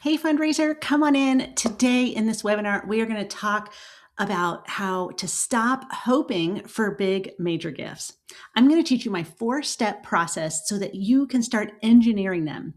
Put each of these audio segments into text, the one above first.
Hey fundraiser, come on in. Today in this webinar, we are going to talk about how to stop hoping for big major gifts. I'm going to teach you my 4-step process so that you can start engineering them.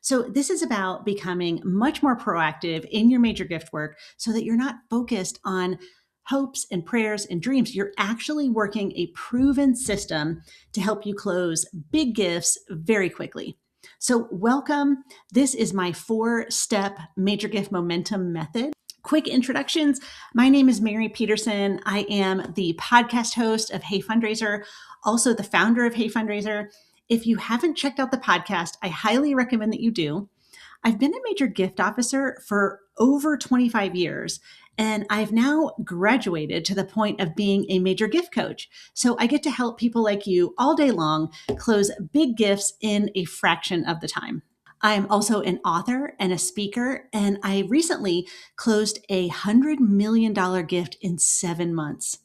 So this is about becoming much more proactive in your major gift work so that you're not focused on hopes and prayers and dreams. You're actually working a proven system to help you close big gifts very quickly. So welcome. This is my 4-step major gift momentum method. Quick introductions. My name is Mary Peterson. I am the podcast host of Hey Fundraiser, also the founder of Hey Fundraiser. If you haven't checked out the podcast, I highly recommend that you do. I've been a major gift officer for over 25 years, and I've now graduated to the point of being a major gift coach. So I get to help people like you all day long close big gifts in a fraction of the time. I'm also an author and a speaker, and I recently closed $100 million gift in 7 months.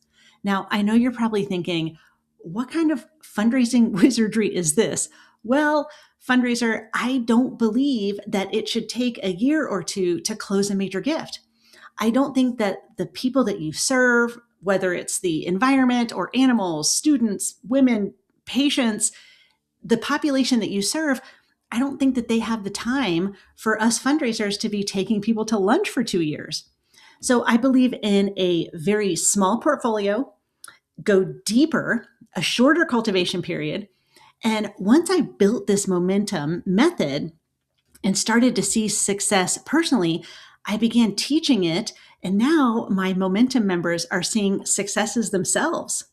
Now, I know you're probably thinking, what kind of fundraising wizardry is this? Well, fundraiser, I don't believe that it should take a year or two to close a major gift. I don't think that the people that you serve, whether it's the environment or animals, students, women, patients, the population that you serve, I don't think that they have the time for us fundraisers to be taking people to lunch for 2 years. So I believe in a very small portfolio, go deeper, a shorter cultivation period. And once I built this momentum method and started to see success personally, I began teaching it. And now my momentum members are seeing successes themselves.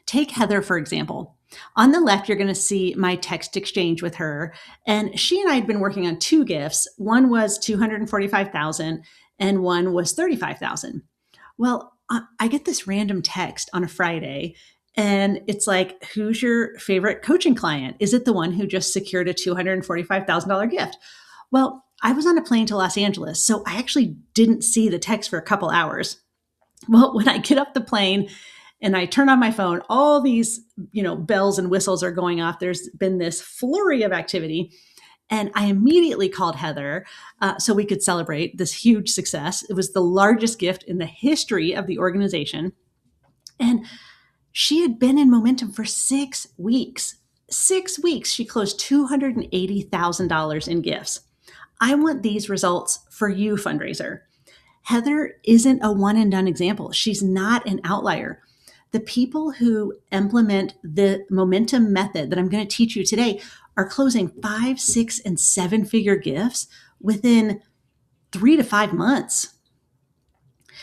Take Heather, for example. On the left, you're going to see my text exchange with her. And she and I had been working on 2 gifts. One was $245,000 and one was $35,000. Well, I get this random text on a Friday and it's like, who's your favorite coaching client? Is it the one who just secured a $245,000 gift? Well, I was on a plane to Los Angeles, so I actually didn't see the text for a couple hours. Well, when I get off the plane and I turn on my phone, all these, bells and whistles are going off. There's been this flurry of activity. And I immediately called Heather so we could celebrate this huge success. It was the largest gift in the history of the organization. And she had been in momentum for 6 weeks. 6 weeks, she closed $280,000 in gifts. I want these results for you, fundraiser. Heather isn't a one and done example. She's not an outlier. The people who implement the momentum method that I'm going to teach you today are closing 5, 6, and 7-figure gifts within 3 to 5 months.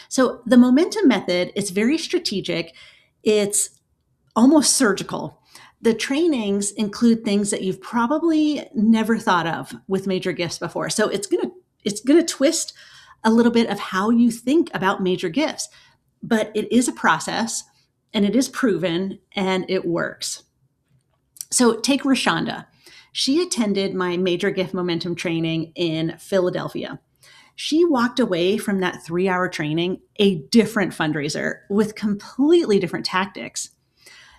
So the momentum method is very strategic. It's almost surgical. The trainings include things that you've probably never thought of with major gifts before. So it's going to twist a little bit of how you think about major gifts, but it is a process and it is proven and it works. So take Rashonda. She attended my major gift momentum training in Philadelphia. She walked away from that 3-hour training a different fundraiser with completely different tactics.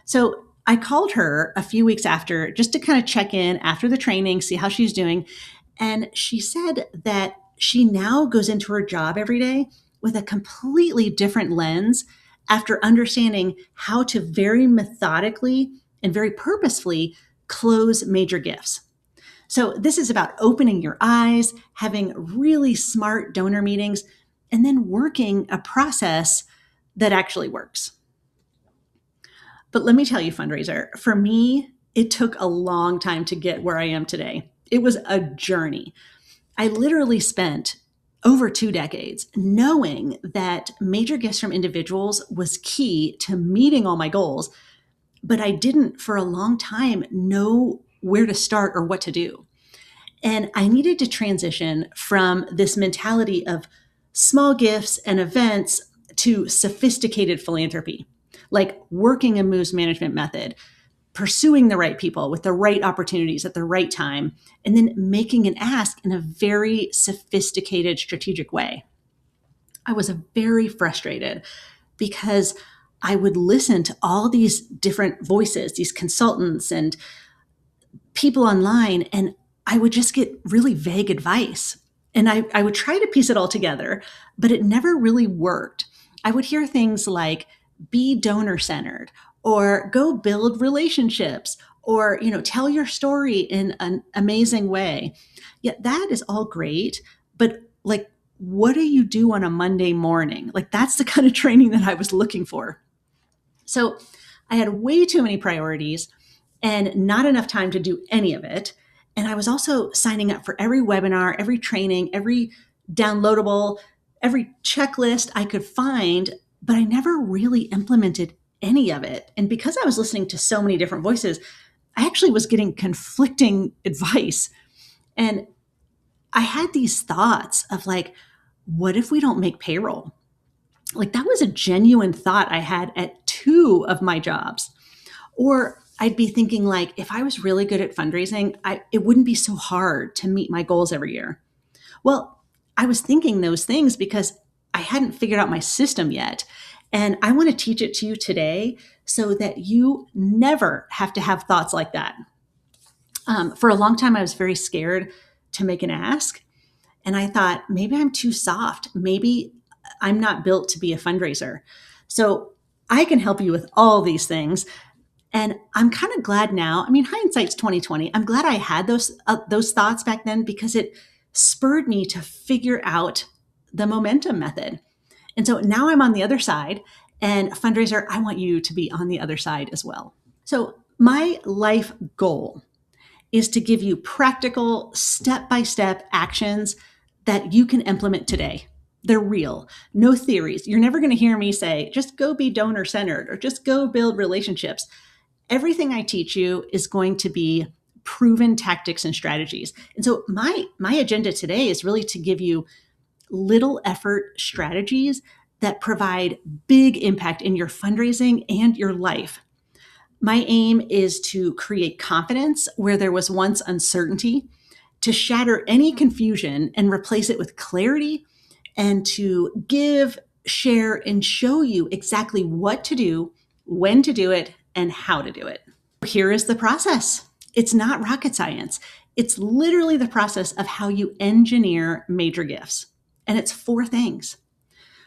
So I called her a few weeks after just to kind of check in after the training, see how she's doing. And she said that she now goes into her job every day with a completely different lens after understanding how to very methodically and very purposefully close major gifts. So this is about opening your eyes, having really smart donor meetings, and then working a process that actually works. But let me tell you, fundraiser, for me, it took a long time to get where I am today. It was a journey. I literally spent over 2 decades knowing that major gifts from individuals was key to meeting all my goals, but I didn't for a long time know where to start or what to do. And I needed to transition from this mentality of small gifts and events to sophisticated philanthropy, like working a moves management method, pursuing the right people with the right opportunities at the right time, and then making an ask in a very sophisticated, strategic way. I was very frustrated because I would listen to all these different voices, these consultants and people online, and I would just get really vague advice. And I would try to piece it all together, but it never really worked. I would hear things like be donor centered or go build relationships or, tell your story in an amazing way. Yet that is all great. But like, what do you do on a Monday morning? Like, that's the kind of training that I was looking for. So I had way too many priorities and not enough time to do any of it. And I was also signing up for every webinar, every training, every downloadable, every checklist I could find, but I never really implemented any of it. And because I was listening to so many different voices, I actually was getting conflicting advice. And I had these thoughts of like, what if we don't make payroll? Like, that was a genuine thought I had at two of my jobs. Or I'd be thinking like, if I was really good at fundraising, it wouldn't be so hard to meet my goals every year. Well, I was thinking those things because I hadn't figured out my system yet. And I want to teach it to you today so that you never have to have thoughts like that. For a long time, I was very scared to make an ask. And I thought, maybe I'm too soft. Maybe I'm not built to be a fundraiser. So I can help you with all these things. And I'm kind of glad now. I mean, hindsight's 2020. I'm glad I had those thoughts back then because it spurred me to figure out the momentum method. And so now I'm on the other side. And fundraiser, I want you to be on the other side as well. So my life goal is to give you practical, step-by-step actions that you can implement today. They're real, no theories. You're never going to hear me say, just go be donor-centered or just go build relationships. Everything I teach you is going to be proven tactics and strategies. And so my agenda today is really to give you little effort strategies that provide big impact in your fundraising and your life. My aim is to create confidence where there was once uncertainty, to shatter any confusion and replace it with clarity, and to give, share, and show you exactly what to do, when to do it, and how to do it. Here is the process. It's not rocket science. It's literally the process of how you engineer major gifts. And it's 4 things.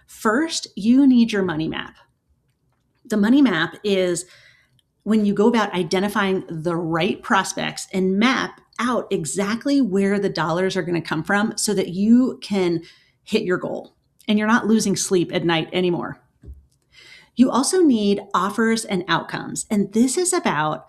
First, you need your money map. The money map is when you go about identifying the right prospects and map out exactly where the dollars are going to come from so that you can hit your goal and you're not losing sleep at night anymore. You also need offers and outcomes. And this is about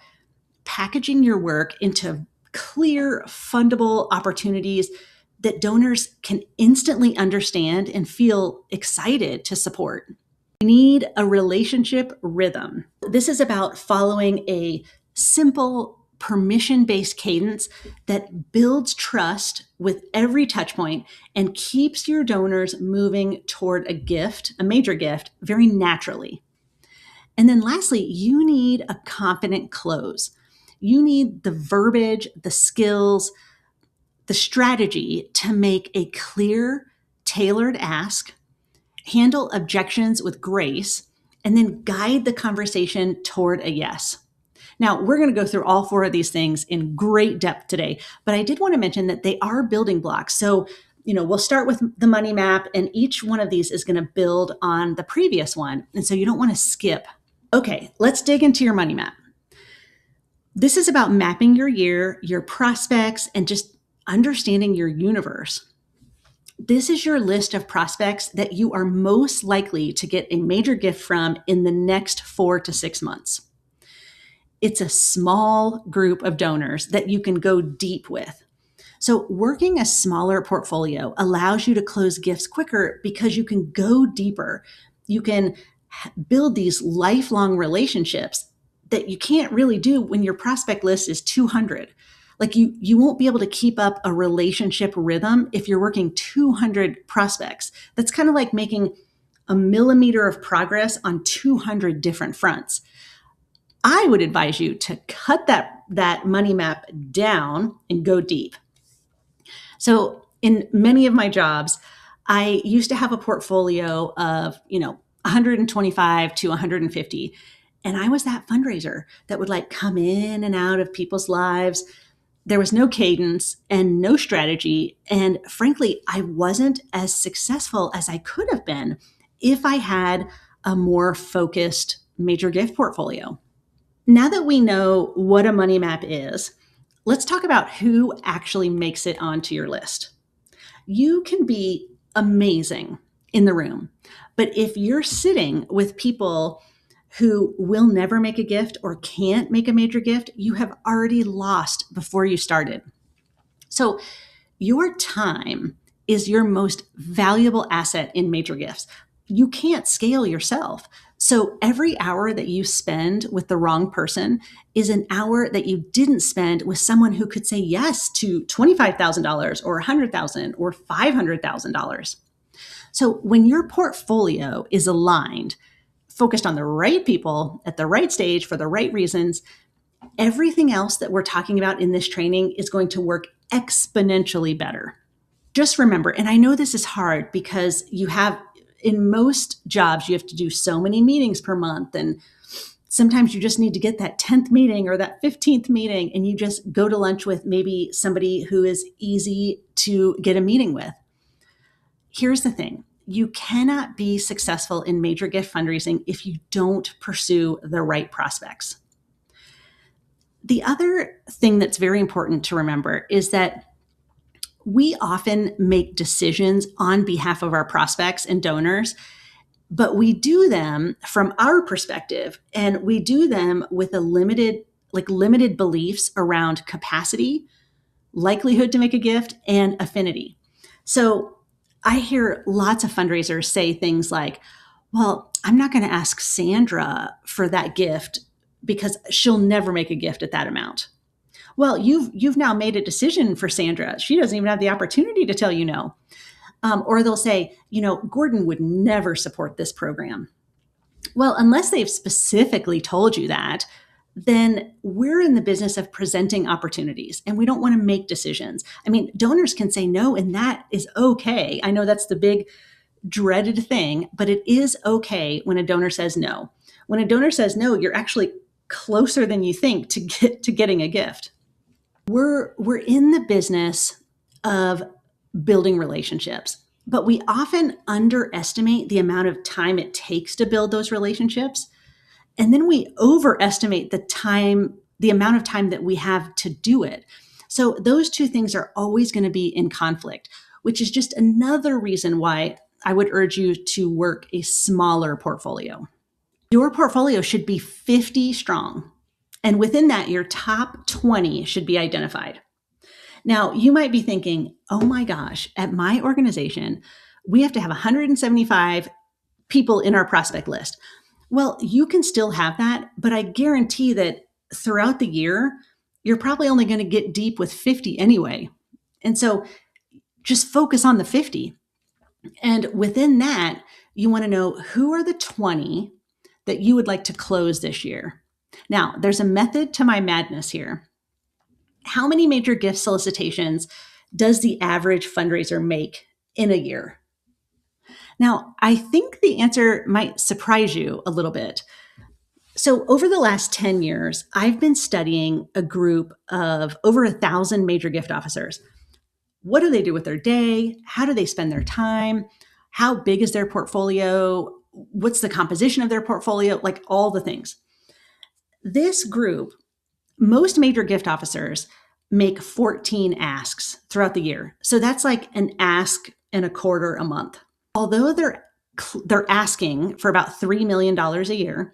packaging your work into clear, fundable opportunities that donors can instantly understand and feel excited to support. You need a relationship rhythm. This is about following a simple, permission-based cadence that builds trust with every touch point and keeps your donors moving toward a gift, a major gift, very naturally. And then lastly, you need a confident close. You need the verbiage, the skills, the strategy to make a clear, tailored ask, handle objections with grace, and then guide the conversation toward a yes. Now, we're going to go through all 4 of these things in great depth today, but I did want to mention that they are building blocks. So, we'll start with the money map, and each one of these is going to build on the previous one. And so you don't want to skip. Okay, let's dig into your money map. This is about mapping your year, your prospects, and just understanding your universe. This is your list of prospects that you are most likely to get a major gift from in the next 4 to 6 months. It's a small group of donors that you can go deep with. So working a smaller portfolio allows you to close gifts quicker because you can go deeper. You can build these lifelong relationships that you can't really do when your prospect list is 200. Like you won't be able to keep up a relationship rhythm if you're working 200 prospects. That's kind of like making a millimeter of progress on 200 different fronts. I would advise you to cut that money map down and go deep. So in many of my jobs, I used to have a portfolio of, 125 to 150. And I was that fundraiser that would like come in and out of people's lives. There was no cadence and no strategy. And frankly, I wasn't as successful as I could have been if I had a more focused major gift portfolio. Now that we know what a money map is, let's talk about who actually makes it onto your list. You can be amazing in the room, but if you're sitting with people who will never make a gift or can't make a major gift, you have already lost before you started. So, your time is your most valuable asset in major gifts. You can't scale yourself. So every hour that you spend with the wrong person is an hour that you didn't spend with someone who could say yes to $25,000 or $100,000 or $500,000. So when your portfolio is aligned, focused on the right people at the right stage for the right reasons, everything else that we're talking about in this training is going to work exponentially better. Just remember, and I know this is hard because in most jobs, you have to do so many meetings per month. And sometimes you just need to get that 10th meeting or that 15th meeting, and you just go to lunch with maybe somebody who is easy to get a meeting with. Here's the thing. You cannot be successful in major gift fundraising if you don't pursue the right prospects. The other thing that's very important to remember is that we often make decisions on behalf of our prospects and donors, but we do them from our perspective, and we do them with limited beliefs around capacity, likelihood to make a gift, and affinity. So I hear lots of fundraisers say things like, well, I'm not going to ask Sandra for that gift because she'll never make a gift at that amount. Well, you've now made a decision for Sandra. She doesn't even have the opportunity to tell you no. Or they'll say, Gordon would never support this program. Well, unless they've specifically told you that, then we're in the business of presenting opportunities and we don't want to make decisions. I mean, donors can say no, and that is okay. I know that's the big dreaded thing, but it is okay when a donor says no. When a donor says no, you're actually closer than you think to getting a gift. We're in the business of building relationships, but we often underestimate the amount of time it takes to build those relationships. And then we overestimate the amount of time that we have to do it. So those two things are always going to be in conflict, which is just another reason why I would urge you to work a smaller portfolio. Your portfolio should be 50 strong. And within that, your top 20 should be identified. Now, you might be thinking, oh my gosh, at my organization, we have to have 175 people in our prospect list. Well, you can still have that, but I guarantee that throughout the year, you're probably only going to get deep with 50 anyway. And so just focus on the 50. And within that, you want to know who are the 20 that you would like to close this year. Now, there's a method to my madness here. How many major gift solicitations does the average fundraiser make in a year? Now, I think the answer might surprise you a little bit. So, over the last 10 years, I've been studying a group of over 1,000 major gift officers. What do they do with their day? How do they spend their time? How big is their portfolio? What's the composition of their portfolio? Like all the things. This group, most major gift officers make 14 asks throughout the year. So that's like an ask and a quarter a month. Although they're asking for about $3 million a year,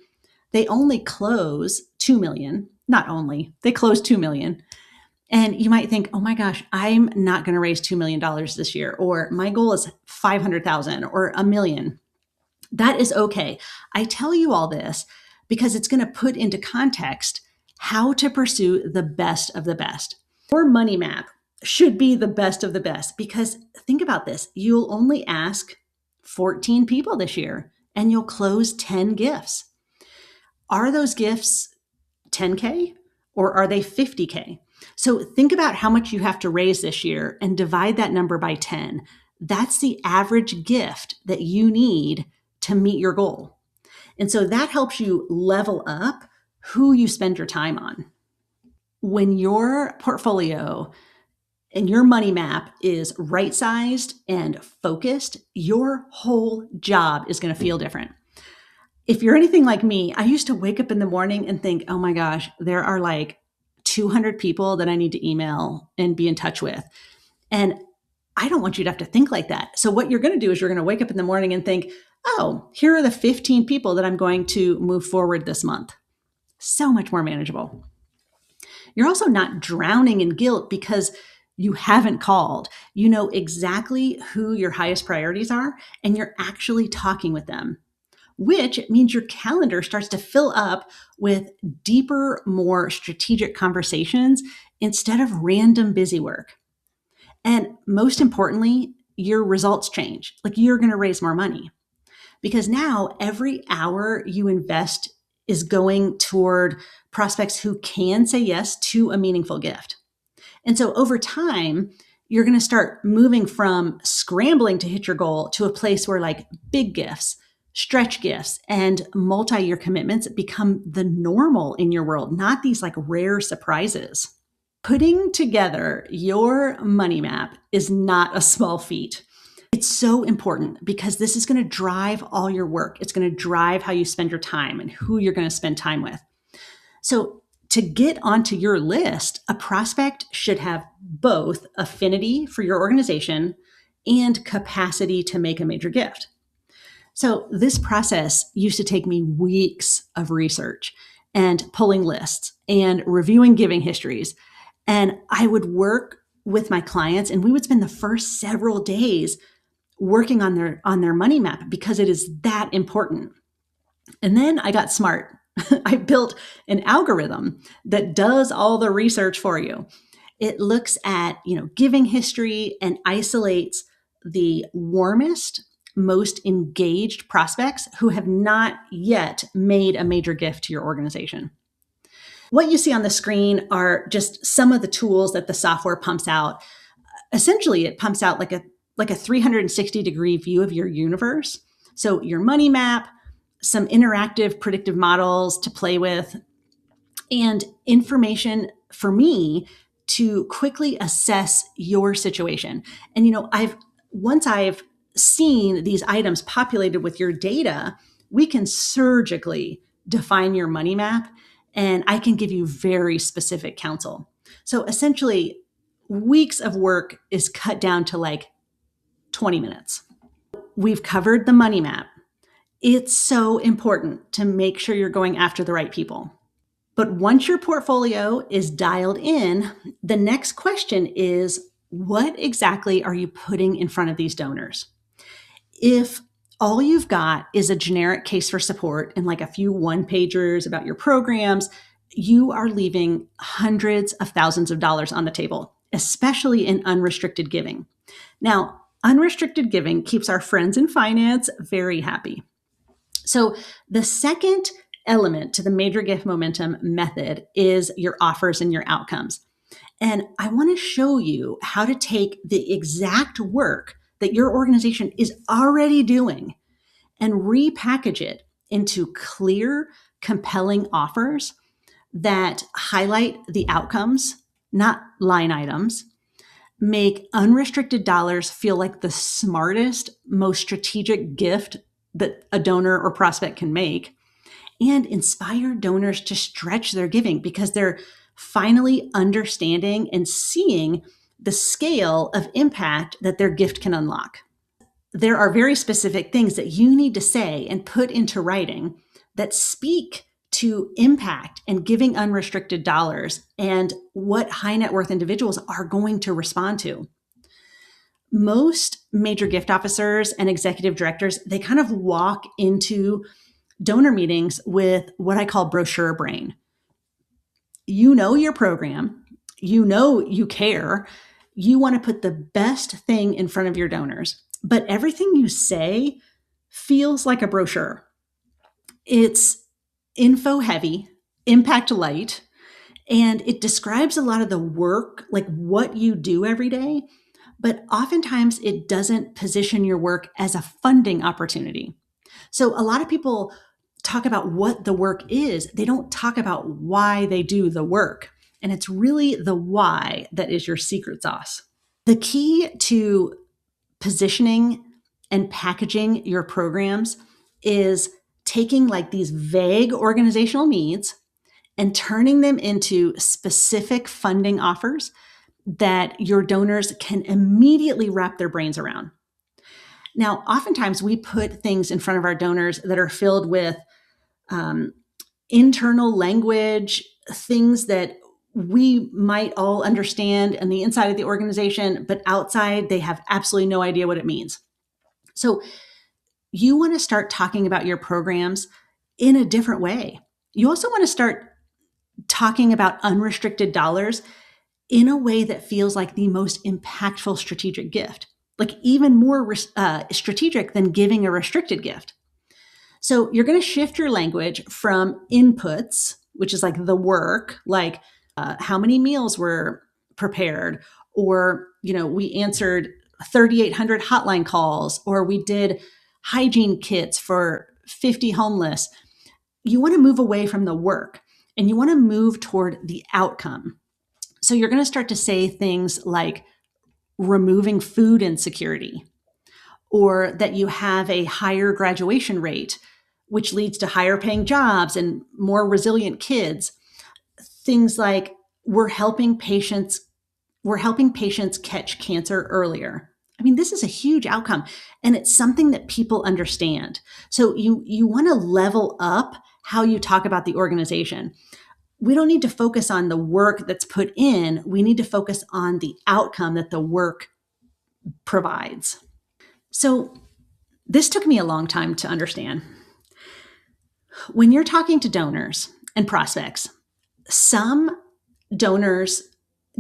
they only close 2 million. Not only, they close 2 million. And you might think, oh my gosh, I'm not going to raise $2 million this year, or my goal is 500,000 or $1 million. That is okay. I tell you all this because it's going to put into context how to pursue the best of the best. Your money map should be the best of the best because think about this. You'll only ask 14 people this year and you'll close 10 gifts. Are those gifts 10K or are they 50K? So think about how much you have to raise this year and divide that number by 10. That's the average gift that you need to meet your goal. And so that helps you level up who you spend your time on. When your portfolio and your money map is right sized and focused, your whole job is going to feel different. If you're anything like me, I used to wake up in the morning and think, oh my gosh, there are like 200 people that I need to email and be in touch with. And I don't want you to have to think like that. So, what you're going to do is you're going to wake up in the morning and think, oh, here are the 15 people that I'm going to move forward this month. So much more manageable. You're also not drowning in guilt because you haven't called. You know exactly who your highest priorities are, and you're actually talking with them, which means your calendar starts to fill up with deeper, more strategic conversations instead of random busy work. And most importantly, your results change. Like you're going to raise more money because now every hour you invest is going toward prospects who can say yes to a meaningful gift. And so over time, you're going to start moving from scrambling to hit your goal to a place where like big gifts, stretch gifts, and multi year commitments become the normal in your world, not these like rare surprises. Putting together your money map is not a small feat. It's so important because this is going to drive all your work. It's going to drive how you spend your time and who you're going to spend time with. So, to get onto your list, a prospect should have both affinity for your organization and capacity to make a major gift. So, this process used to take me weeks of research and pulling lists and reviewing giving histories. And I would work with my clients and we would spend the first several days working on their money map because it is that important. And then I got smart. I built an algorithm that does all the research for you. It looks at, giving history and isolates the warmest, most engaged prospects who have not yet made a major gift to your organization. What you see on the screen are just some of the tools that the software pumps out. Essentially, it pumps out like a 360-degree view of your universe. So your money map, some interactive predictive models to play with, and information for me to quickly assess your situation. And once I've seen these items populated with your data, we can surgically define your money map and I can give you very specific counsel. So essentially, weeks of work is cut down to like 20 minutes. We've covered the money map. It's so important to make sure you're going after the right people. But once your portfolio is dialed in, the next question is, what exactly are you putting in front of these donors? If all you've got is a generic case for support and like a few one-pagers about your programs, you are leaving hundreds of thousands of dollars on the table, especially in unrestricted giving. Now, unrestricted giving keeps our friends in finance very happy. So the second element to the major gift momentum method is your offers and your outcomes. And I want to show you how to take the exact work that your organization is already doing and repackage it into clear, compelling offers that highlight the outcomes, not line items, make unrestricted dollars feel like the smartest, most strategic gift that a donor or prospect can make, and inspire donors to stretch their giving because they're finally understanding and seeing the scale of impact that their gift can unlock. There are very specific things that you need to say and put into writing that speak to impact and giving unrestricted dollars and what high net worth individuals are going to respond to. Most major gift officers and executive directors, they kind of walk into donor meetings with what I call brochure brain. You know your program, you know you care, you want to put the best thing in front of your donors, but everything you say feels like a brochure. It's info heavy, impact light, and it describes a lot of the work, like what you do every day, but oftentimes it doesn't position your work as a funding opportunity. So a lot of people talk about what the work is. They don't talk about why they do the work. And it's really the why that is your secret sauce. The key to positioning and packaging your programs is taking like these vague organizational needs and turning them into specific funding offers that your donors can immediately wrap their brains around. Now, oftentimes we put things in front of our donors that are filled with um, internal language, things that we might all understand on the inside of the organization, but outside they have absolutely no idea what it means. So you want to start talking about your programs in a different way. You also want to start talking about unrestricted dollars in a way that feels like the most impactful strategic gift, like even more strategic than giving a restricted gift. So you're going to shift your language from inputs, which is like the work, like how many meals were prepared, or we answered 3,800 hotline calls, or we did hygiene kits for 50 homeless. You want to move away from the work and you want to move toward the outcome. So you're going to start to say things like removing food insecurity, or that you have a higher graduation rate, which leads to higher paying jobs and more resilient kids. Things like we're helping patients catch cancer earlier. I mean, this is a huge outcome and it's something that people understand. So you want to level up how you talk about the organization. We don't need to focus on the work that's put in. We need to focus on the outcome that the work provides. So this took me a long time to understand. When you're talking to donors and prospects, some donors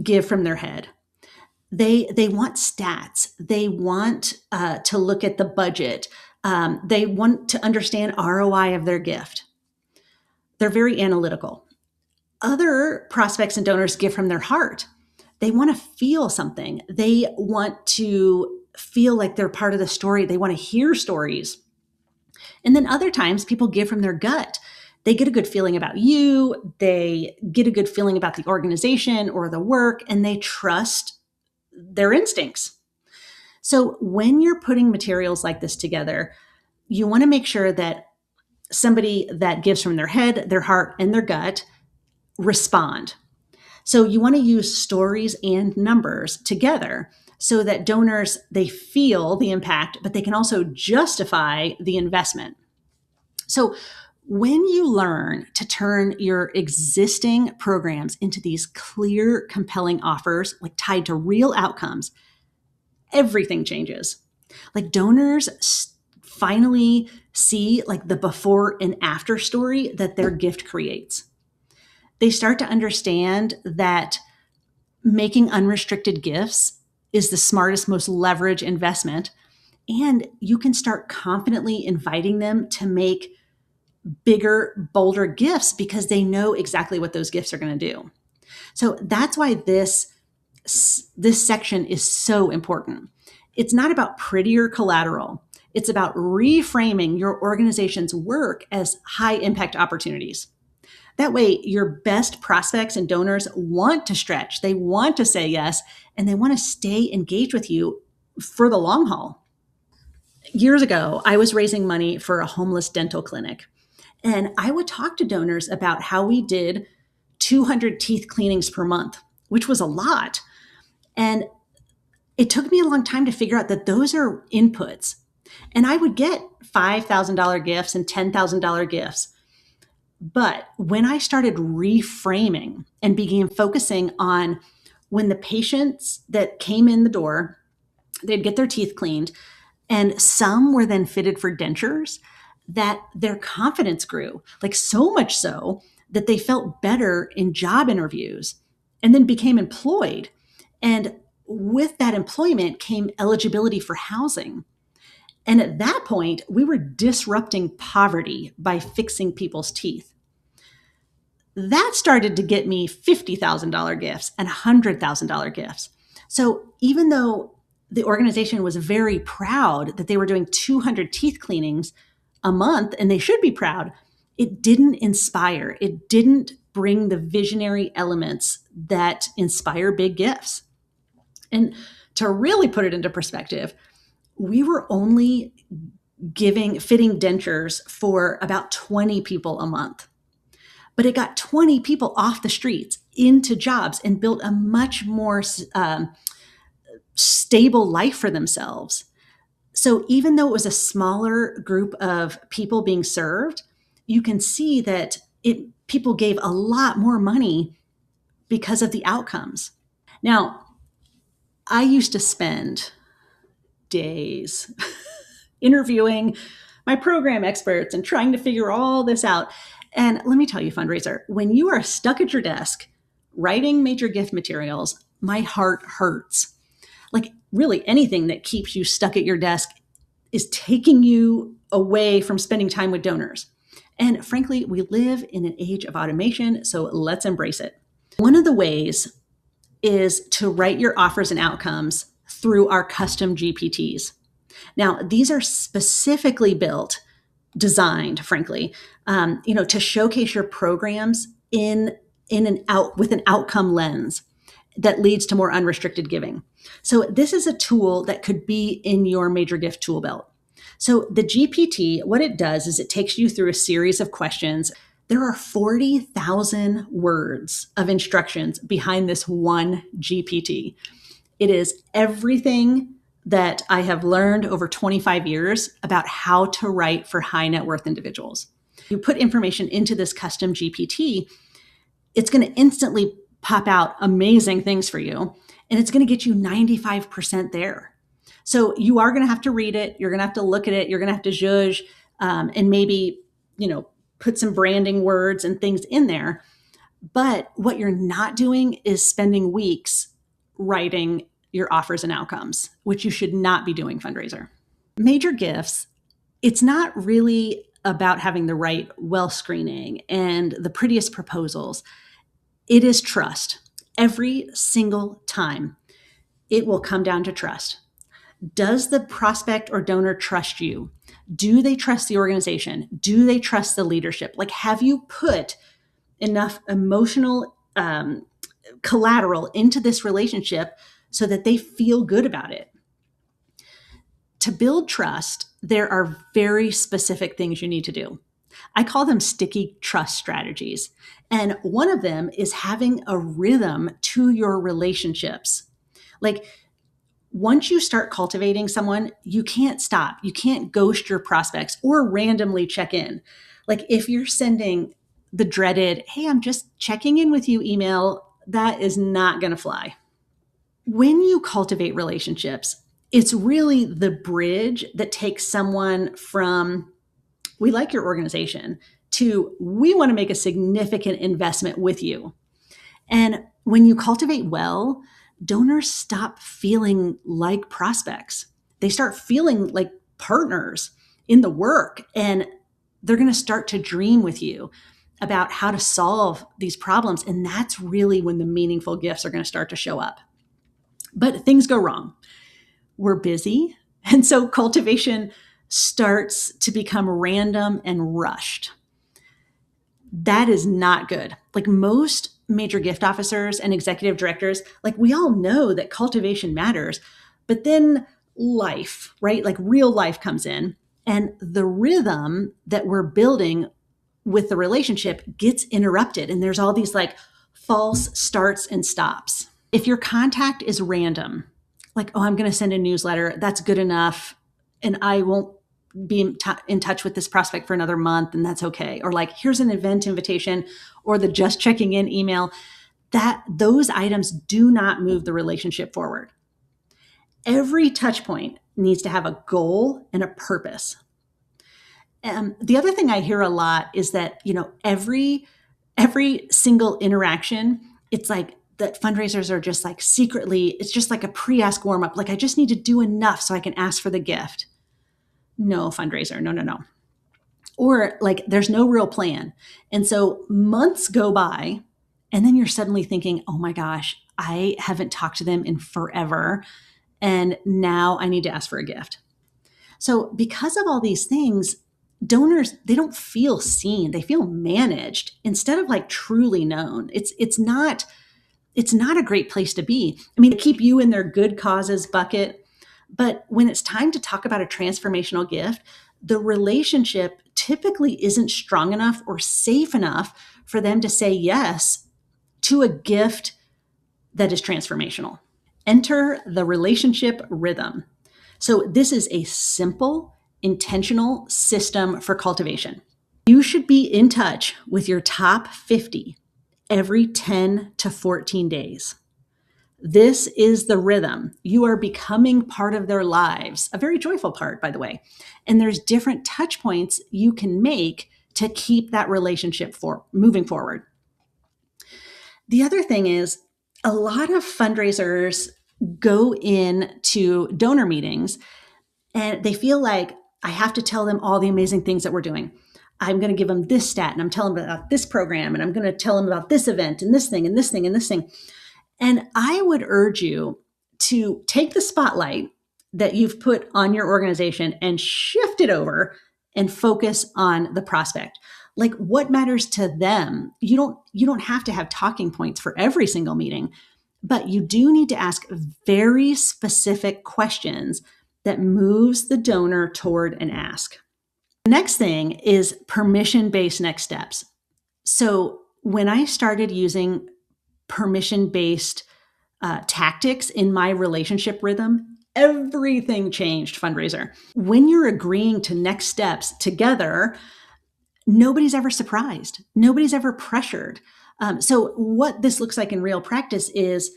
give from their head. They want stats. They want to look at the budget. They want to understand ROI of their gift. They're very analytical. Other prospects and donors give from their heart. They want to feel something. They want to feel like they're part of the story. They want to hear stories. And then other times people give from their gut. They get a good feeling about you. They get a good feeling about the organization or the work, and they trust their instincts. So when you're putting materials like this together, you want to make sure that somebody that gives from their head, their heart, and their gut respond. So you want to use stories and numbers together so that donors, they feel the impact, but they can also justify the investment. So when you learn to turn your existing programs into these clear, compelling offers, like tied to real outcomes, everything changes. Like donors finally see like the before and after story that their gift creates. They start to understand that making unrestricted gifts is the smartest, most leverage investment. And you can start confidently inviting them to make bigger, bolder gifts because they know exactly what those gifts are going to do. So that's why this section is so important. It's not about prettier collateral. It's about reframing your organization's work as high impact opportunities. That way, your best prospects and donors want to stretch, they want to say yes, and they want to stay engaged with you for the long haul. Years ago, I was raising money for a homeless dental clinic, and I would talk to donors about how we did 200 teeth cleanings per month, which was a lot. And it took me a long time to figure out that those are inputs. And I would get $5,000 gifts and $10,000 gifts. But when I started reframing and began focusing on when the patients that came in the door, they'd get their teeth cleaned, and some were then fitted for dentures, that their confidence grew, like so much so that they felt better in job interviews and then became employed. And with that employment came eligibility for housing. And at that point, we were disrupting poverty by fixing people's teeth. That started to get me $50,000 gifts and $100,000 gifts. So even though the organization was very proud that they were doing 200 teeth cleanings a month, and they should be proud, it didn't inspire. It didn't bring the visionary elements that inspire big gifts. And to really put it into perspective, we were only fitting dentures for about 20 people a month. But it got 20 people off the streets into jobs and built a much more stable life for themselves. So even though it was a smaller group of people being served, you can see that people gave a lot more money because of the outcomes. Now, I used to spend days interviewing my program experts and trying to figure all this out. And let me tell you, fundraiser, when you are stuck at your desk writing major gift materials, my heart hurts. Like really anything that keeps you stuck at your desk is taking you away from spending time with donors. And frankly, we live in an age of automation, so let's embrace it. One of the ways is to write your offers and outcomes through our custom GPTs. Now, these are specifically designed, frankly, to showcase your programs with an outcome lens that leads to more unrestricted giving. So this is a tool that could be in your major gift tool belt. So the GPT, what it does is it takes you through a series of questions. There are 40,000 words of instructions behind this one GPT. It is everything that I have learned over 25 years about how to write for high net worth individuals. You put information into this custom GPT, it's going to instantly pop out amazing things for you, and it's going to get you 95% there. So you are going to have to read it. You're going to have to look at it. You're going to have to zhuzh and maybe, put some branding words and things in there. But what you're not doing is spending weeks writing your offers and outcomes, which you should not be doing, fundraiser. Major gifts, it's not really about having the right well screening and the prettiest proposals. It is trust. Every single time, it will come down to trust. Does the prospect or donor trust you? Do they trust the organization? Do they trust the leadership? Like, have you put enough emotional collateral into this relationship so that they feel good about it? To build trust, there are very specific things you need to do. I call them sticky trust strategies. And one of them is having a rhythm to your relationships. Like, once you start cultivating someone, you can't stop. You can't ghost your prospects or randomly check in. Like, if you're sending the dreaded, "Hey, I'm just checking in with you" email, that is not going to fly. When you cultivate relationships, it's really the bridge that takes someone from, "We like your organization," to, "We want to make a significant investment with you." And when you cultivate well, donors stop feeling like prospects. They start feeling like partners in the work, and they're going to start to dream with you about how to solve these problems. And that's really when the meaningful gifts are going to start to show up. But things go wrong. We're busy. And so cultivation starts to become random and rushed. That is not good. Like, most major gift officers and executive directors, like, we all know that cultivation matters, but then life, right? Like, real life comes in, and the rhythm that we're building with the relationship gets interrupted. And there's all these like false starts and stops. If your contact is random, like, "Oh, I'm going to send a newsletter, that's good enough, and I won't be in touch with this prospect for another month, and that's okay." Or like, "Here's an event invitation," or the "just checking in" email, those items do not move the relationship forward. Every touch point needs to have a goal and a purpose. The other thing I hear a lot is that, every single interaction, it's like that fundraisers are just like secretly, it's just like a pre-ask warm up. Like, I just need to do enough so I can ask for the gift. No, fundraiser, no. Or like, there's no real plan. And so months go by, and then you're suddenly thinking, "Oh my gosh, I haven't talked to them in forever, and now I need to ask for a gift." So because of all these things, donors, they don't feel seen, they feel managed instead of like truly known. It's not a great place to be. I mean, they keep you in their good causes bucket, but when it's time to talk about a transformational gift, the relationship typically isn't strong enough or safe enough for them to say yes to a gift that is transformational. Enter the relationship rhythm. So, this is a simple, intentional system for cultivation. You should be in touch with your top 50 every 10 to 14 days. This is the rhythm. You are becoming part of their lives, a very joyful part, by the way. And there's different touch points you can make to keep that relationship moving forward. The other thing is, a lot of fundraisers go into donor meetings and they feel like I have to tell them all the amazing things that we're doing. I'm going to give them this stat and I'm telling them about this program and I'm going to tell them about this event and this thing and this thing and this thing. And I would urge you to take the spotlight that you've put on your organization and shift it over and focus on the prospect. Like what matters to them. You don't have to have talking points for every single meeting, but you do need to ask very specific questions that moves the donor toward an ask. The next thing is permission-based next steps. So when I started using permission-based tactics in my relationship rhythm, everything changed, fundraiser. When you're agreeing to next steps together, nobody's ever surprised. Nobody's ever pressured. So what this looks like in real practice is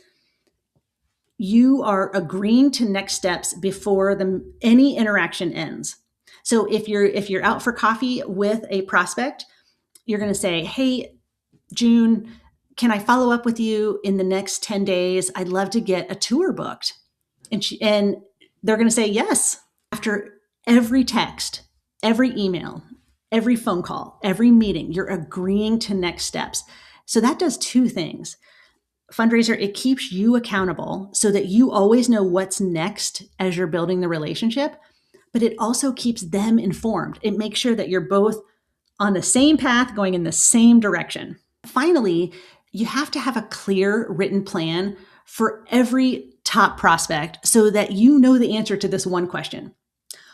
you are agreeing to next steps before any interaction ends. So if you're out for coffee with a prospect, you're going to say, "Hey, June, can I follow up with you in the next 10 days? I'd love to get a tour booked." And they're going to say yes. After every text, every email, every phone call, every meeting, you're agreeing to next steps. So that does two things. Fundraiser, it keeps you accountable so that you always know what's next as you're building the relationship, but it also keeps them informed. It makes sure that you're both on the same path, going in the same direction. Finally, you have to have a clear written plan for every top prospect so that you know the answer to this one question.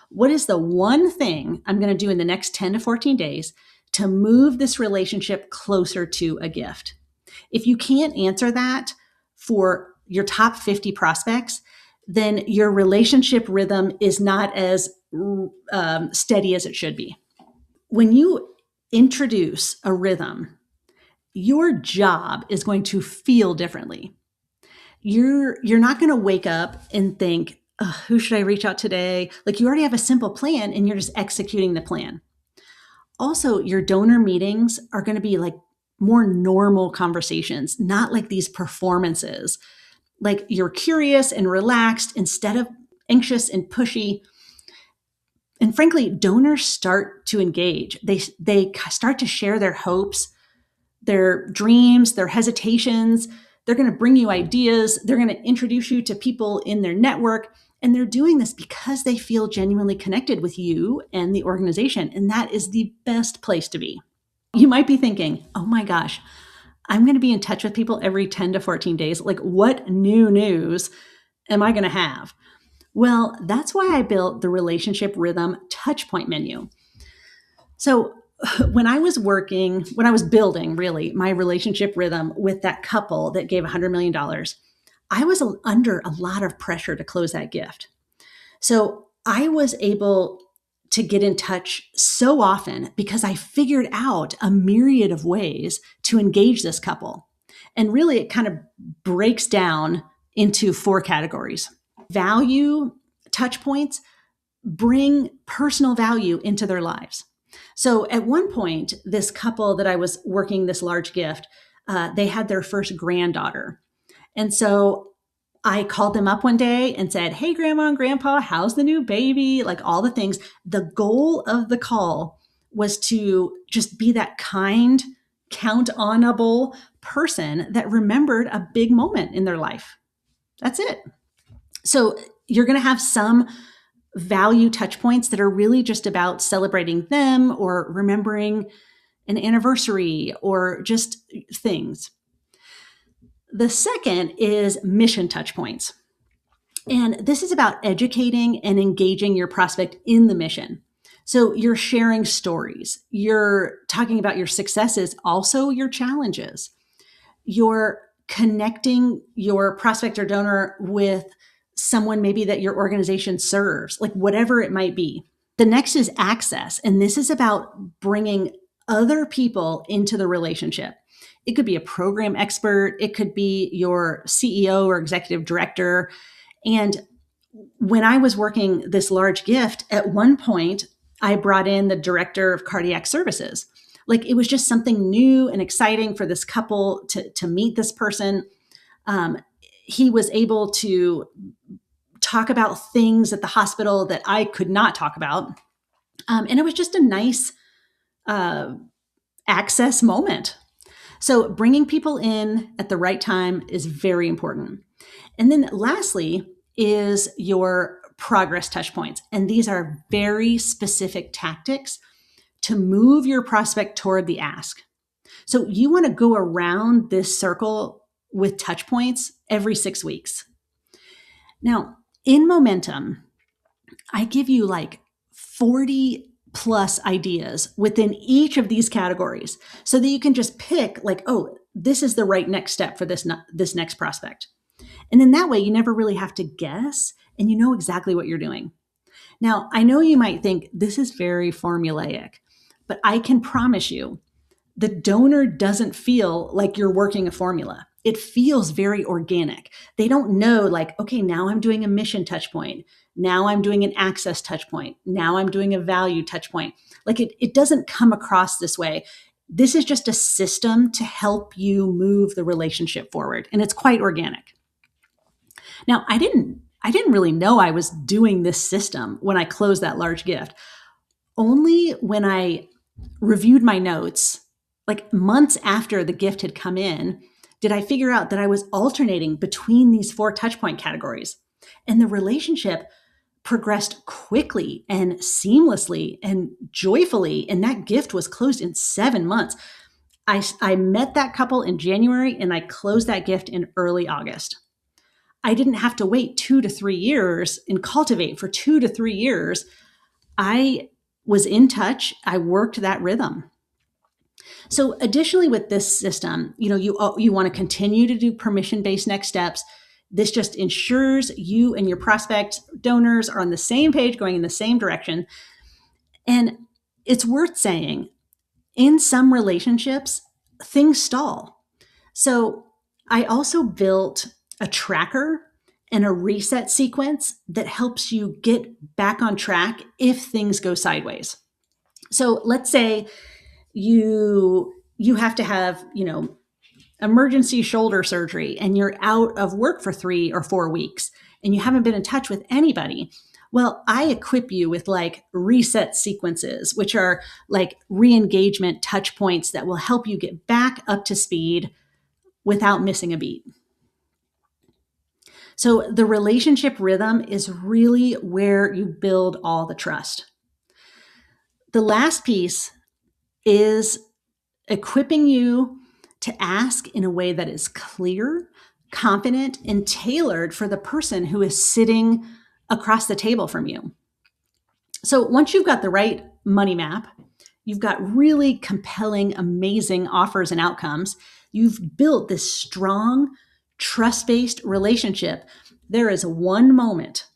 What is the one thing I'm going to do in the next 10 to 14 days to move this relationship closer to a gift? If you can't answer that for your top 50 prospects, then your relationship rhythm is not as steady as it should be. When you introduce a rhythm, your job is going to feel differently. You're not going to wake up and think, who should I reach out today? Like you already have a simple plan and you're just executing the plan. Also, your donor meetings are going to be like more normal conversations, not like these performances. Like you're curious and relaxed instead of anxious and pushy. And frankly, donors start to engage. They start to share their hopes, their dreams, their hesitations. They're going to bring you ideas. They're going to introduce you to people in their network. And they're doing this because they feel genuinely connected with you and the organization. And that is the best place to be. You might be thinking, oh my gosh, I'm going to be in touch with people every 10 to 14 days. Like, what new news am I going to have? Well, that's why I built the relationship rhythm touchpoint menu. So when I was building really my relationship rhythm with that couple that gave $100 million, I was under a lot of pressure to close that gift. So I was able to get in touch so often because I figured out a myriad of ways to engage this couple. And really, it kind of breaks down into 4 categories. Value touch points bring personal value into their lives. So at one point, this couple that I was working this large gift, they had their first granddaughter. And so I called them up one day and said, "Hey, Grandma and Grandpa, how's the new baby?" Like all the things. The goal of the call was to just be that kind, count-onable person that remembered a big moment in their life. That's it. So you're going to have some value touch points that are really just about celebrating them or remembering an anniversary or just things. The second is mission touch points. And this is about educating and engaging your prospect in the mission. So you're sharing stories, you're talking about your successes, also your challenges. You're connecting your prospect or donor with someone maybe that your organization serves, like whatever it might be. The next is access. And this is about bringing other people into the relationship. It could be a program expert, it could be your CEO or executive director. And when I was working this large gift, at one point, I brought in the director of cardiac services. Like it was just something new and exciting for this couple to meet this person. He was able to talk about things at the hospital that I could not talk about. And it was just a nice access moment. So bringing people in at the right time is very important. And then lastly is your progress touch points. And these are very specific tactics to move your prospect toward the ask. So you want to go around this circle with touch points every 6 weeks. Now, in Momentum, I give you like 40 plus ideas within each of these categories so that you can just pick like, oh, this is the right next step for this next prospect. And then that way you never really have to guess and you know exactly what you're doing. Now, I know you might think this is very formulaic, but I can promise you the donor doesn't feel like you're working a formula. It feels very organic. They don't know like, okay, now I'm doing a mission touch point. Now I'm doing an access touch point. Now I'm doing a value touch point. Like it doesn't come across this way. This is just a system to help you move the relationship forward. And it's quite organic. Now, I didn't really know I was doing this system when I closed that large gift. Only when I reviewed my notes, like months after the gift had come in, did I figure out that I was alternating between these 4 touchpoint categories. And the relationship progressed quickly and seamlessly and joyfully. And that gift was closed in 7 months. I met that couple in January and I closed that gift in early August. I didn't have to wait 2 to 3 years and cultivate for 2 to 3 years. I was in touch. I worked that rhythm. So additionally with this system, you want to continue to do permission-based next steps. This just ensures you and your prospect donors are on the same page, going in the same direction. And it's worth saying, in some relationships, things stall. So I also built a tracker and a reset sequence that helps you get back on track if things go sideways. So let's say you have to have, emergency shoulder surgery and you're out of work for 3 or 4 weeks and you haven't been in touch with anybody. Well, I equip you with like reset sequences, which are like re-engagement touch points that will help you get back up to speed without missing a beat. So the relationship rhythm is really where you build all the trust. The last piece is equipping you to ask in a way that is clear, confident, and tailored for the person who is sitting across the table from you. So once you've got the right money map, you've got really compelling, amazing offers and outcomes, you've built this strong, trust-based relationship. There is one moment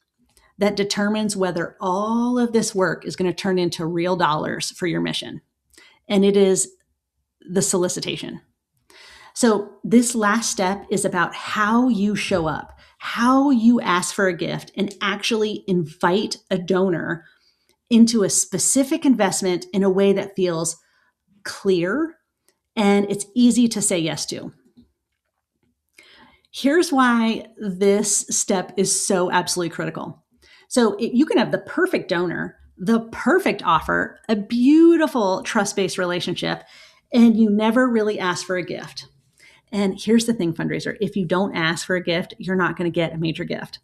that determines whether all of this work is going to turn into real dollars for your mission. And it is the solicitation. So this last step is about how you show up, how you ask for a gift and actually invite a donor into a specific investment in a way that feels clear and it's easy to say yes to. Here's why this step is so absolutely critical. So you can have the perfect donor, the perfect offer, a beautiful trust-based relationship, and you never really ask for a gift. And here's the thing, fundraiser, if you don't ask for a gift, you're not going to get a major gift.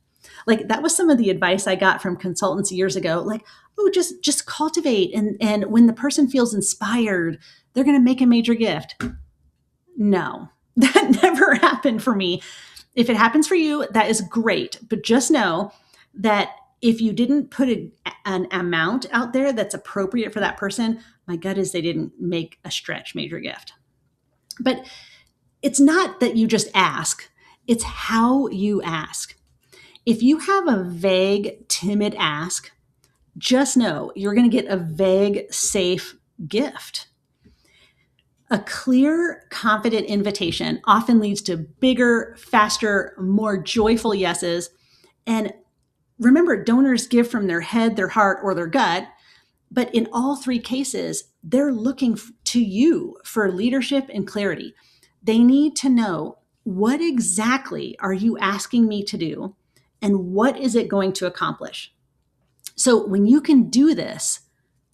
Like that was some of the advice I got from consultants years ago. Like, oh, just cultivate, and when the person feels inspired, they're going to make a major gift. No, that never happened for me. If it happens for you, that is great. But just know that if you didn't put an amount out there that's appropriate for that person, my gut is they didn't make a stretch major gift. But it's not that you just ask, it's how you ask. If you have a vague, timid ask, just know you're going to get a vague, safe gift. A clear, confident invitation often leads to bigger, faster, more joyful yeses. And remember, donors give from their head, their heart, or their gut. But in all three cases, they're looking to you for leadership and clarity. They need to know, what exactly are you asking me to do? And what is it going to accomplish? So when you can do this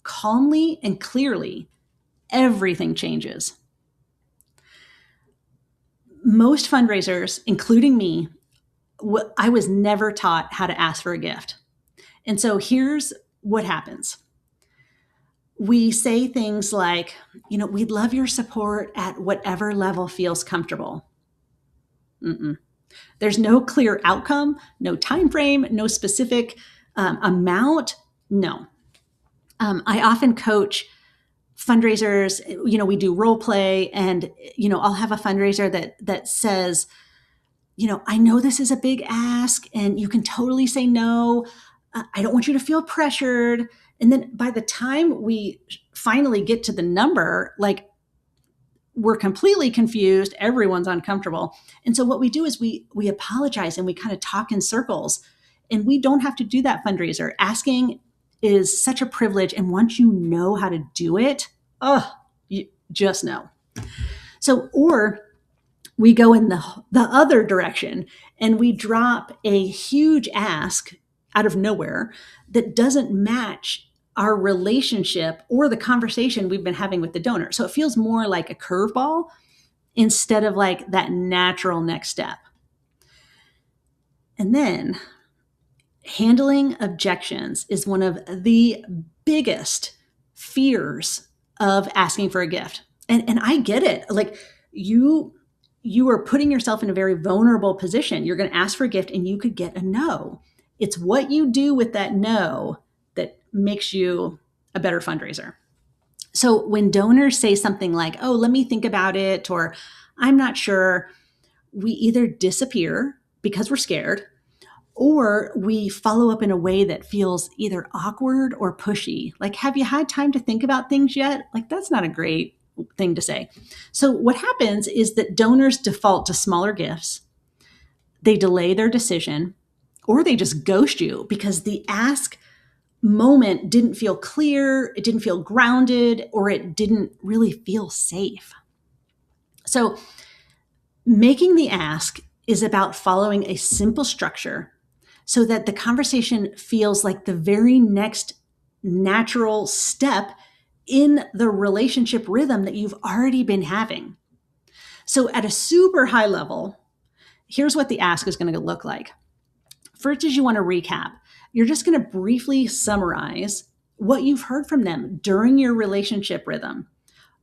calmly and clearly, everything changes. Most fundraisers, including me, I was never taught how to ask for a gift. And so here's what happens. We say things like, we'd love your support at whatever level feels comfortable. There's no clear outcome, no time frame, no specific amount. No. I often coach fundraisers. We do role play, and I'll have a fundraiser that says, I know this is a big ask, and you can totally say no. I don't want you to feel pressured. And then by the time we finally get to the number, like, we're completely confused. Everyone's uncomfortable. And so what we do is we apologize and we kind of talk in circles, and we don't have to do that fundraiser. Asking is such a privilege. And once you know how to do it, you just know. So, or we go in the other direction and we drop a huge ask out of nowhere that doesn't match our relationship or the conversation we've been having with the donor. So it feels more like a curveball instead of like that natural next step. And then handling objections is one of the biggest fears of asking for a gift. And I get it. Like, you are putting yourself in a very vulnerable position. You're going to ask for a gift and you could get a no. It's what you do with that no that makes you a better fundraiser. So when donors say something like, oh, let me think about it, or I'm not sure, we either disappear because we're scared, or we follow up in a way that feels either awkward or pushy. Like, have you had time to think about things yet? Like, that's not a great thing to say. So what happens is that donors default to smaller gifts. They delay their decision, or they just ghost you because the ask moment didn't feel clear, it didn't feel grounded, or it didn't really feel safe. So making the ask is about following a simple structure so that the conversation feels like the very next natural step in the relationship rhythm that you've already been having. So at a super high level, here's what the ask is going to look like. First is you want to recap. You're just going to briefly summarize what you've heard from them during your relationship rhythm,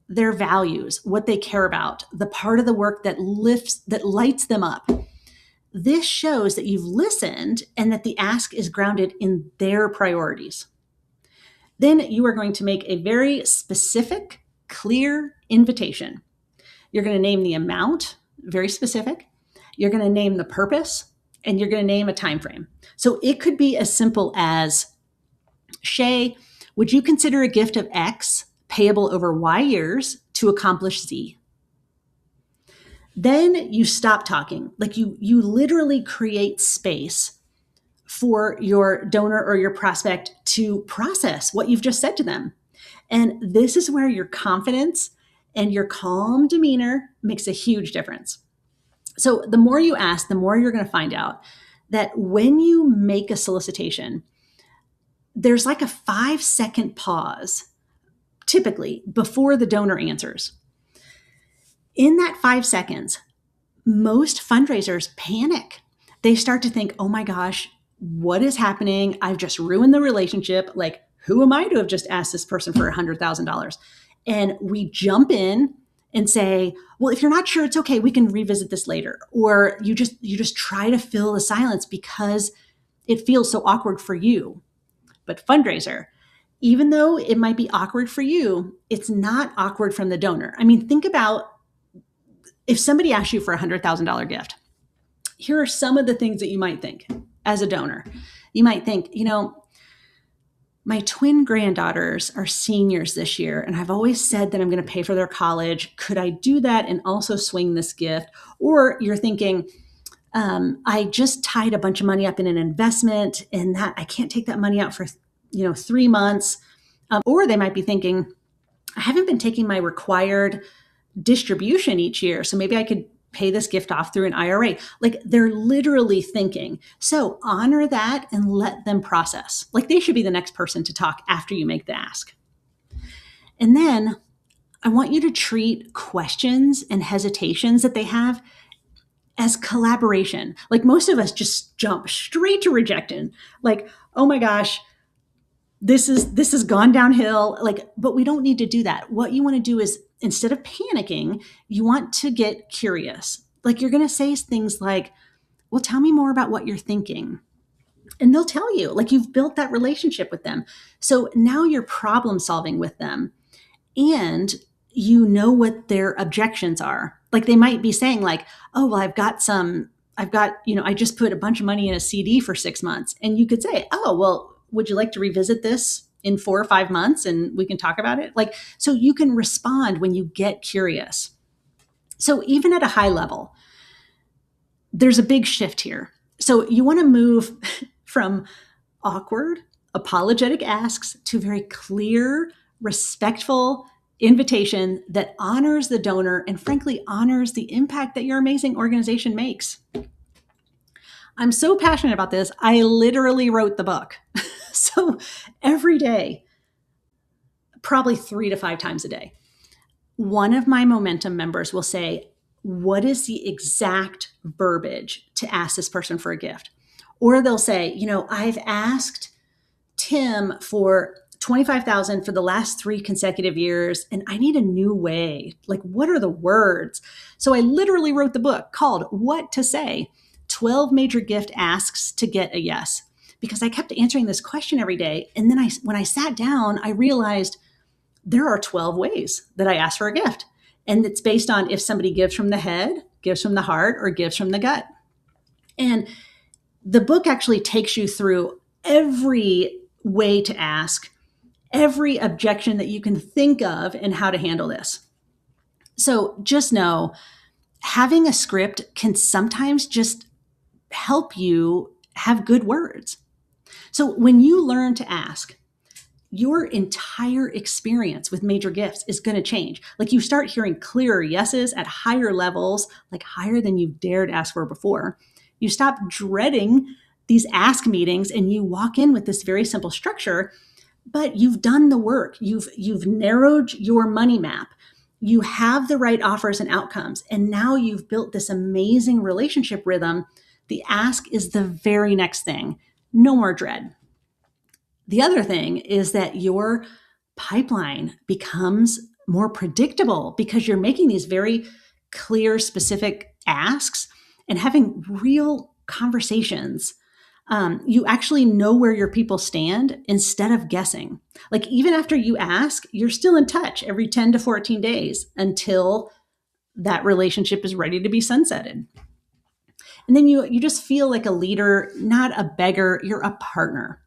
their values, what they care about, the part of the work that lights them up. This shows that you've listened and that the ask is grounded in their priorities. Then you are going to make a very specific, clear invitation. You're going to name the amount, very specific. You're going to name the purpose, and you're going to name a time frame. So it could be as simple as, Shay, would you consider a gift of X payable over Y years to accomplish Z? Then you stop talking. Like, you literally create space for your donor or your prospect to process what you've just said to them. And this is where your confidence and your calm demeanor makes a huge difference. So the more you ask, the more you're going to find out that when you make a solicitation, there's like a 5-second pause, typically, before the donor answers. In that 5 seconds, most fundraisers panic they start to think, oh my gosh, what is happening? I've just ruined the relationship. Like, who am I to have just asked this person for $100,000? And we jump in and say, well, if you're not sure, it's okay. We can revisit this later. Or you just try to fill the silence because it feels so awkward for you. But fundraiser, even though it might be awkward for you, it's not awkward from the donor. I mean, think about if somebody asked you for a $100,000 gift. Here are some of the things that you might think as a donor. You might think, my twin granddaughters are seniors this year, and I've always said that I'm going to pay for their college. Could I do that and also swing this gift? Or you're thinking, I just tied a bunch of money up in an investment, and that I can't take that money out for 3 months. Or they might be thinking, I haven't been taking my required distribution each year, so maybe I could pay this gift off through an IRA. Like, they're literally thinking. So honor that and let them process. Like, they should be the next person to talk after you make the ask. And then I want you to treat questions and hesitations that they have as collaboration. Like, most of us just jump straight to rejecting. Like, oh my gosh, this has gone downhill. Like, but we don't need to do that. What you want to do is, instead of panicking, you want to get curious. Like, you're going to say things like, well, tell me more about what you're thinking. And they'll tell you, like, you've built that relationship with them. So now you're problem solving with them, and you know what their objections are. Like, they might be saying like, oh, well, I just put a bunch of money in a CD for 6 months. And you could say, oh, well, would you like to revisit this in 4 or 5 months and we can talk about it? Like, so you can respond when you get curious. So even at a high level, there's a big shift here. So you want to move from awkward, apologetic asks to very clear, respectful invitation that honors the donor and frankly honors the impact that your amazing organization makes. I'm so passionate about this. I literally wrote the book. So every day, probably 3 to 5 times a day, one of my Momentum members will say, what is the exact verbiage to ask this person for a gift? Or they'll say, I've asked Tim for $25,000 for the last 3 consecutive years, and I need a new way. Like, what are the words? So I literally wrote the book called What to Say, 12 Major Gift Asks to Get a Yes. Because I kept answering this question every day. And then when I sat down, I realized there are 12 ways that I ask for a gift. And it's based on if somebody gives from the head, gives from the heart, or gives from the gut. And the book actually takes you through every way to ask, every objection that you can think of, and how to handle this. So just know, having a script can sometimes just help you have good words. So when you learn to ask, your entire experience with major gifts is going to change. Like, you start hearing clearer yeses at higher levels, like higher than you've dared ask for before. You stop dreading these ask meetings and you walk in with this very simple structure, but you've done the work. You've narrowed your money map. You have the right offers and outcomes. And now you've built this amazing relationship rhythm. The ask is the very next thing. No more dread. The other thing is that your pipeline becomes more predictable because you're making these very clear, specific asks and having real conversations. You actually know where your people stand instead of guessing. Like, even after you ask, you're still in touch every 10 to 14 days until that relationship is ready to be sunsetted. And then you just feel like a leader, not a beggar. You're a partner.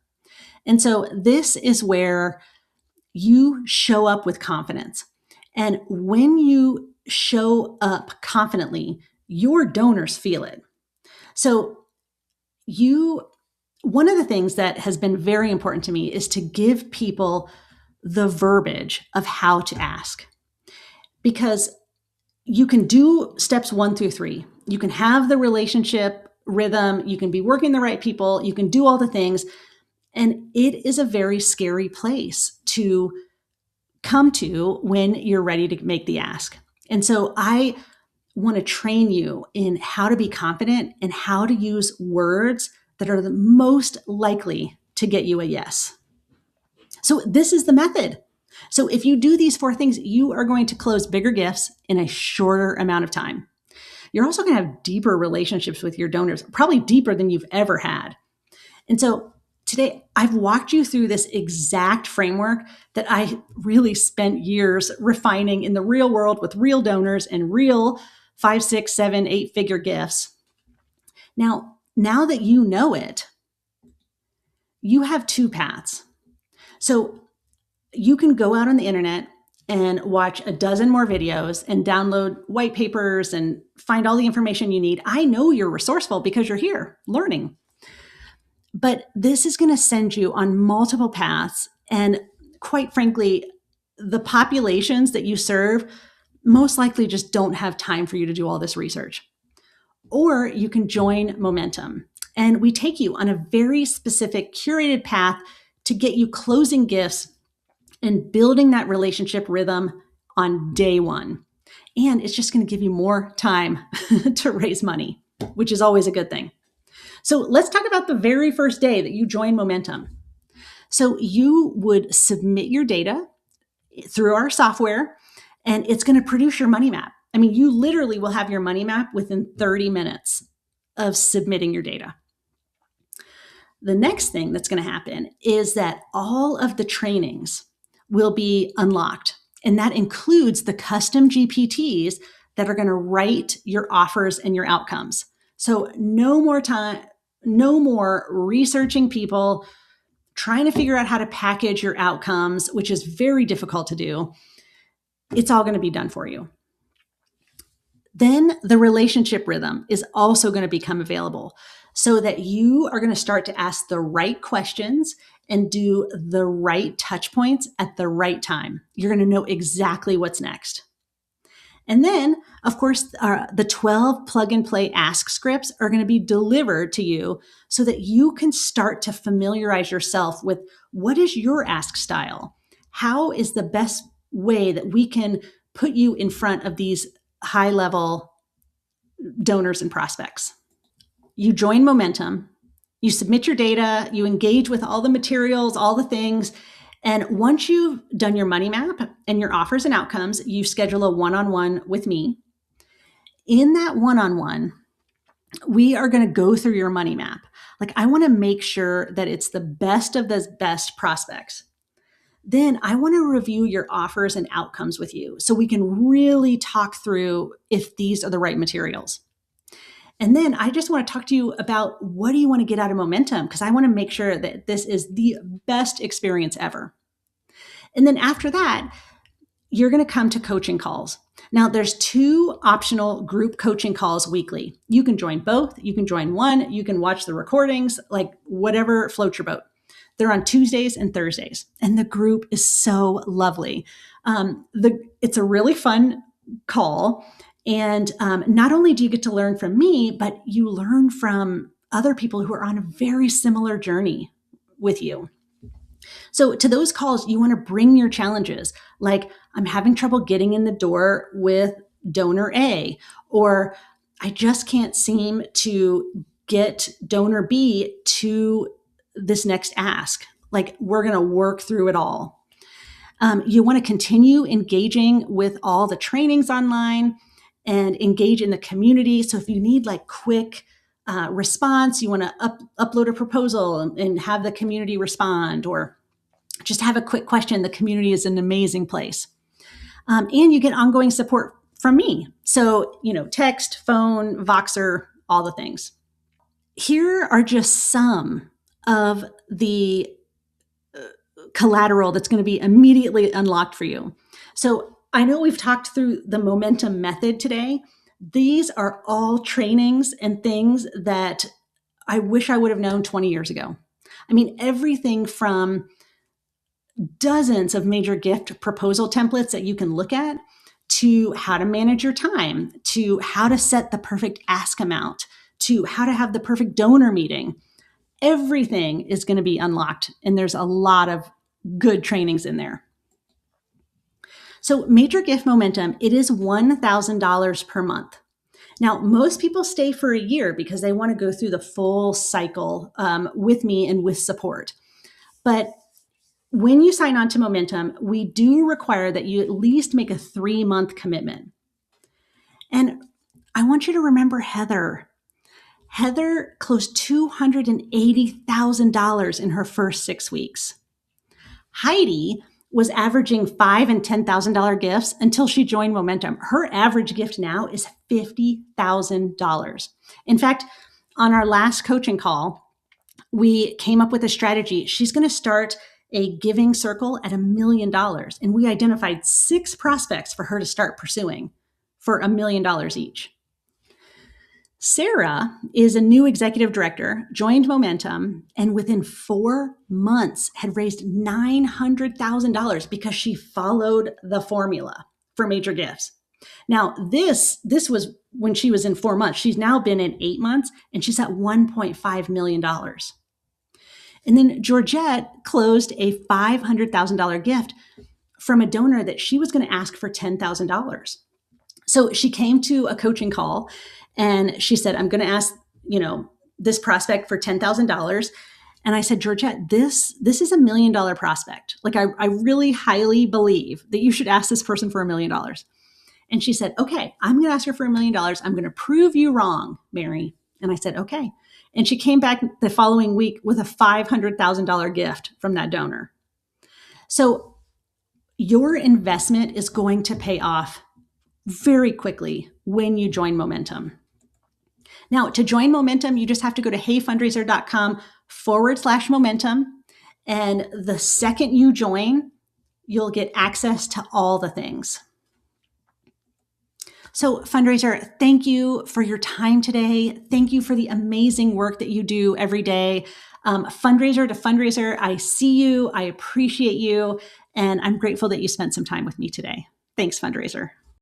And so this is where you show up with confidence. And when you show up confidently, your donors feel it. So one of the things that has been very important to me is to give people the verbiage of how to ask. Because you can do steps 1 through 3. You can have the relationship rhythm. You can be working the right people. You can do all the things. And it is a very scary place to come to when you're ready to make the ask. And so I want to train you in how to be confident and how to use words that are the most likely to get you a yes. So this is the method. So if you do these 4 things, you are going to close bigger gifts in a shorter amount of time. You're also going to have deeper relationships with your donors, probably deeper than you've ever had. And so today I've walked you through this exact framework that I really spent years refining in the real world with real donors and real 5, 6, 7, 8-figure gifts. Now that you know it, you have 2 paths. So you can go out on the internet and watch a dozen more videos and download white papers and find all the information you need. I know you're resourceful because you're here learning. But this is going to send you on multiple paths. And quite frankly, the populations that you serve most likely just don't have time for you to do all this research. Or you can join Momentum. And we take you on a very specific curated path to get you closing gifts and building that relationship rhythm on day 1. And it's just going to give you more time to raise money, which is always a good thing. So let's talk about the very first day that you join Momentum. So you would submit your data through our software, and it's going to produce your money map. I mean, you literally will have your money map within 30 minutes of submitting your data. The next thing that's going to happen is that all of the trainings will be unlocked, and that includes the custom GPTs that are going to write your offers and your outcomes. So no more time, no more researching people, trying to figure out how to package your outcomes, which is very difficult to do. It's all going to be done for you. Then the relationship rhythm is also going to become available so that you are going to start to ask the right questions and do the right touch points at the right time. You're going to know exactly what's next. And then, of course, the 12 plug and play ask scripts are going to be delivered to you so that you can start to familiarize yourself with what is your ask style? How is the best way that we can put you in front of these high level donors and prospects? You join Momentum, you submit your data, you engage with all the materials, all the things. And once you've done your money map and your offers and outcomes, you schedule a one-on-one with me. In that one-on-one, we are going to go through your money map. Like, I want to make sure that it's the best of the best prospects. Then I want to review your offers and outcomes with you so we can really talk through if these are the right materials. And then I just want to talk to you about what do you want to get out of Momentum, because I want to make sure that this is the best experience ever. And then after that, you're going to come to coaching calls. Now, there's 2 optional group coaching calls weekly. You can join both. You can join one. You can watch the recordings, like whatever floats your boat. They're on Tuesdays and Thursdays, and the group is so lovely. It's a really fun call. And not only do you get to learn from me, but you learn from other people who are on a very similar journey with you. So to those calls, you want to bring your challenges. Like, I'm having trouble getting in the door with donor A, or I just can't seem to get donor B to this next ask. Like, we're going to work through it all. You want to continue engaging with all the trainings online and engage in the community. So if you need like quick response, you want to upload a proposal and have the community respond, or just have a quick question. The community is an amazing place. And you get ongoing support from me. So, text, phone, Voxer, all the things. Here are just some of the collateral that's going to be immediately unlocked for you. So I know we've talked through the Momentum method today. These are all trainings and things that I wish I would have known 20 years ago. I mean, everything from dozens of major gift proposal templates that you can look at, to how to manage your time, to how to set the perfect ask amount, to how to have the perfect donor meeting. Everything is going to be unlocked, and there's a lot of good trainings in there. So Major Gift Momentum, it is $1,000 per month. Now, most people stay for a year because they want to go through the full cycle with me and with support. But when you sign on to Momentum, we do require that you at least make a 3-month commitment. And I want you to remember Heather. Heather closed $280,000 in her first 6 weeks. Heidi was averaging $5,000 and $10,000 gifts until she joined Momentum. Her average gift now is $50,000. In fact, on our last coaching call, we came up with a strategy. She's going to start a giving circle at $1 million. And we identified 6 prospects for her to start pursuing for $1 million each. Sarah is a new executive director, joined Momentum, and within 4 months had raised $900,000 because she followed the formula for major gifts. Now, this was when she was in 4 months. She's now been in 8 months, and she's at $1.5 million. And then Georgette closed a $500,000 gift from a donor that she was going to ask for $10,000. So she came to a coaching call and she said, I'm going to ask, this prospect for $10,000. And I said, Georgette, this is $1 million prospect. Like, I really highly believe that you should ask this person for $1 million. And she said, okay, I'm going to ask her for $1 million. I'm going to prove you wrong, Mary. And I said, okay. And she came back the following week with a $500,000 gift from that donor. So your investment is going to pay off very quickly when you join Momentum. Now, to join Momentum, you just have to go to heyfundraiser.com/momentum. And the second you join, you'll get access to all the things. So, fundraiser, thank you for your time today. Thank you for the amazing work that you do every day. Fundraiser to fundraiser, I see you, I appreciate you, and I'm grateful that you spent some time with me today. Thanks, fundraiser.